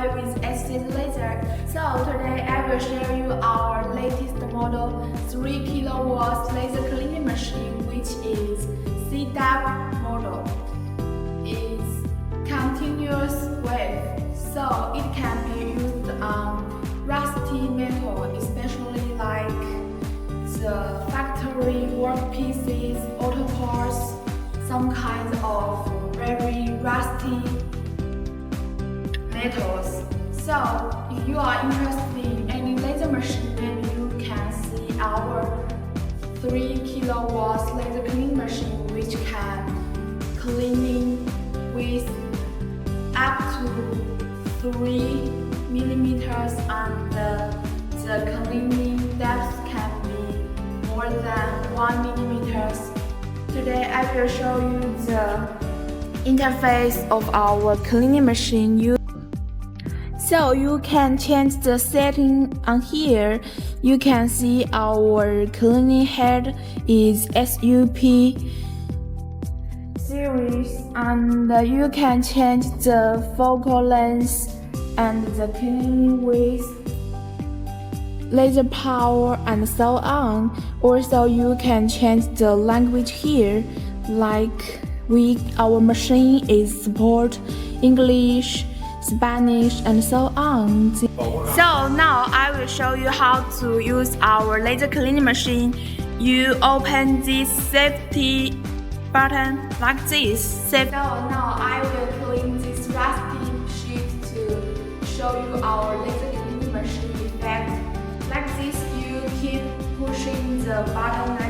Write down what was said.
tutorial is acid laser. So today I will show you our latest model 3 kilowatts laser cleaning machine, which is CW model. It's continuous wave, so it can be used on rusty metal, especially like the factory workpieces, auto parts, some kinds of very rusty metals. So if you are interested in any laser machine, then you can see our 3 kilowatts laser cleaning machine, which can cleaning with up to 3 millimeters, and the cleaning depth can be more than 1 millimeters. Today I will show you the interface of our cleaning machine. So you can change the setting on here. You can see our cleaning head is SUP series, and you can change the focal length and the cleaning width, laser power, and so on. Also, you can change the language here, like our machine is support English, Spanish, and so on. So now I will show you how to use our laser cleaning machine. You open this safety button like this. So now I will clean this rusty sheet to show you our laser cleaning machine effect. Like this, you keep pushing the button